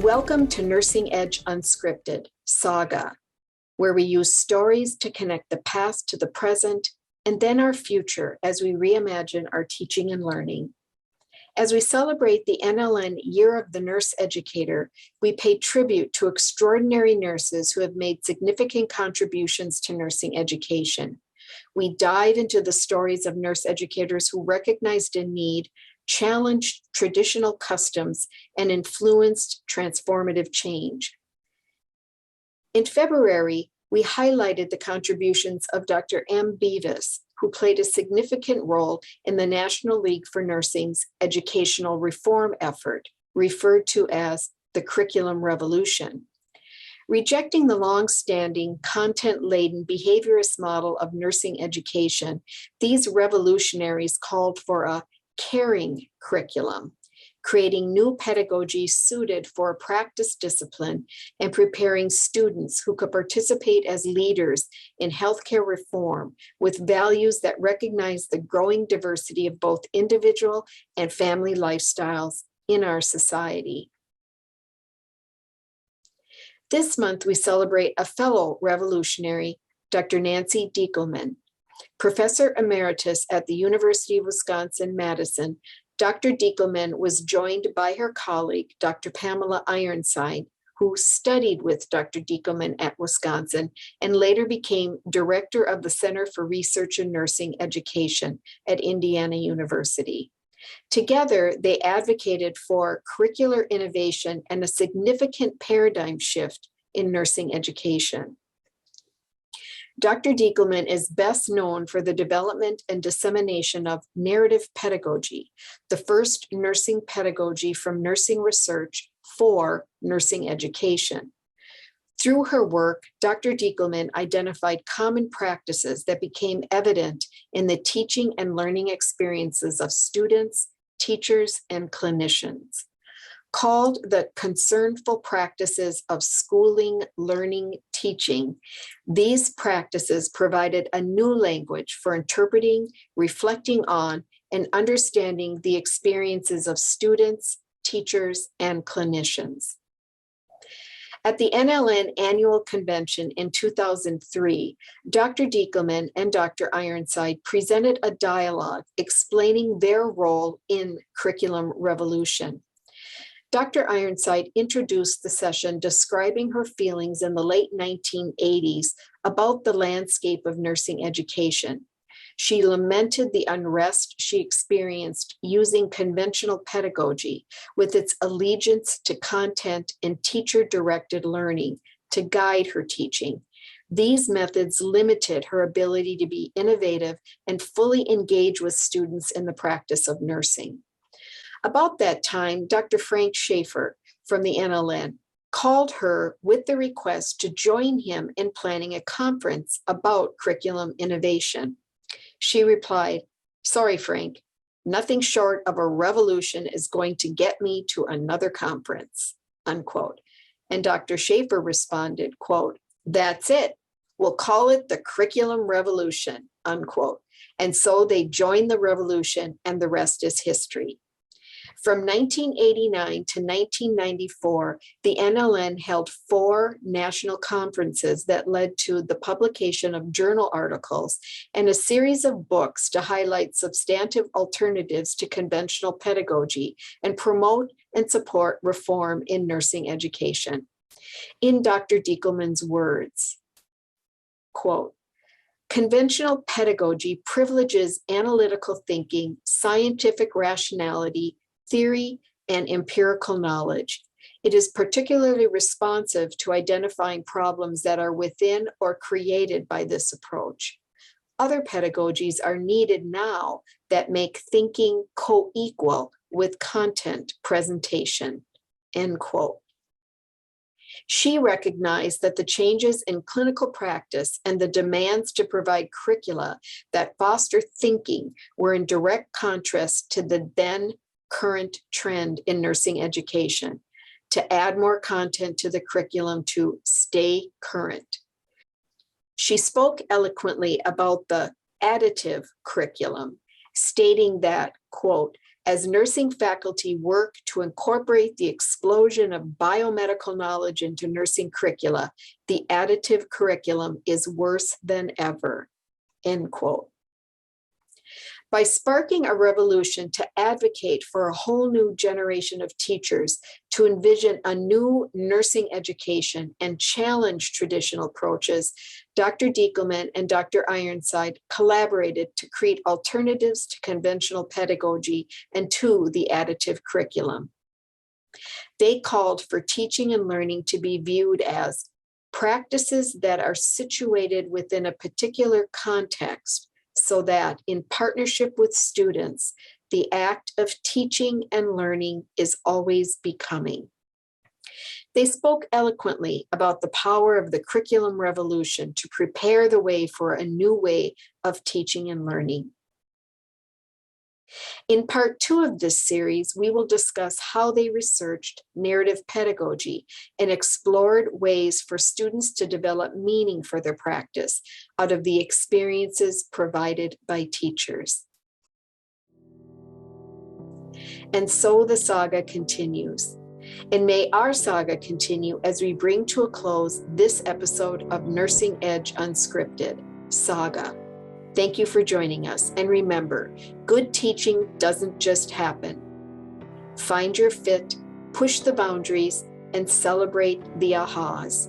Welcome to Nursing Edge Unscripted Saga, where we use stories to connect the past to the present and then our future as we reimagine our teaching and learning. As we celebrate the NLN Year of the Nurse Educator, we pay tribute to extraordinary nurses who have made significant contributions to nursing education. We dive into the stories of nurse educators who recognized a need, challenged traditional customs, and influenced transformative change. In February, we highlighted the contributions of Dr. M. Beavis, who played a significant role in the National League for Nursing's educational reform effort, referred to as the Curriculum Revolution. Rejecting the long-standing, content-laden behaviorist model of nursing education, these revolutionaries called for a caring curriculum, creating new pedagogy suited for a practice discipline and preparing students who could participate as leaders in healthcare reform with values that recognize the growing diversity of both individual and family lifestyles in our society. This month, we celebrate a fellow revolutionary, Dr. Nancy Diekelmann. Professor Emeritus at the University of Wisconsin-Madison, Dr. Diekelmann was joined by her colleague, Dr. Pamela Ironside, who studied with Dr. Diekelmann at Wisconsin and later became director of the Center for Research in Nursing Education at Indiana University. Together, they advocated for curricular innovation and a significant paradigm shift in nursing education. Dr. Diekelmann is best known for the development and dissemination of Narrative Pedagogy, the first nursing pedagogy from nursing research for nursing education. Through her work, Dr. Diekelmann identified common practices that became evident in the teaching and learning experiences of students, teachers, and clinicians. Called the concernful practices of schooling, learning, teaching, these practices provided a new language for interpreting, reflecting on, and understanding the experiences of students, teachers, and clinicians. At the NLN annual convention in 2003, Dr. Diekelmann and Dr. Ironside presented a dialogue explaining their role in curriculum revolution. Dr. Ironside introduced the session describing her feelings in the late 1980s about the landscape of nursing education. She lamented the unrest she experienced using conventional pedagogy with its allegiance to content and teacher-directed learning to guide her teaching. These methods limited her ability to be innovative and fully engage with students in the practice of nursing. About that time, Dr. Frank Schaefer from the NLN called her with the request to join him in planning a conference about curriculum innovation. She replied, "Sorry, Frank, nothing short of a revolution is going to get me to another conference," unquote. And Dr. Schaefer responded, quote, "That's it. We'll call it the curriculum revolution," unquote. And so they joined the revolution, and the rest is history. From 1989 to 1994, the NLN held 4 national conferences that led to the publication of journal articles and a series of books to highlight substantive alternatives to conventional pedagogy and promote and support reform in nursing education. In Dr. Diekelmann's words, quote, "Conventional pedagogy privileges analytical thinking, scientific rationality, theory, and empirical knowledge. It is particularly responsive to identifying problems that are within or created by this approach. Other pedagogies are needed now that make thinking co-equal with content presentation," end quote. She recognized that the changes in clinical practice and the demands to provide curricula that foster thinking were in direct contrast to the then current trend in nursing education to add more content to the curriculum to stay current. She spoke eloquently about the additive curriculum, stating that, quote, as nursing faculty work to incorporate the explosion of biomedical knowledge into nursing curricula, the additive curriculum is worse than ever, end quote. By sparking a revolution to advocate for a whole new generation of teachers to envision a new nursing education and challenge traditional approaches, Dr. Diekelmann and Dr. Ironside collaborated to create alternatives to conventional pedagogy and to the additive curriculum. They called for teaching and learning to be viewed as practices that are situated within a particular context, so that in partnership with students, the act of teaching and learning is always becoming. They spoke eloquently about the power of the curriculum revolution to prepare the way for a new way of teaching and learning. In part 2 of this series, we will discuss how they researched narrative pedagogy and explored ways for students to develop meaning for their practice out of the experiences provided by teachers. And so the saga continues. And may our saga continue as we bring to a close this episode of Nursing Edge Unscripted Saga. Thank you for joining us. And remember, good teaching doesn't just happen. Find your fit, push the boundaries, and celebrate the ahas.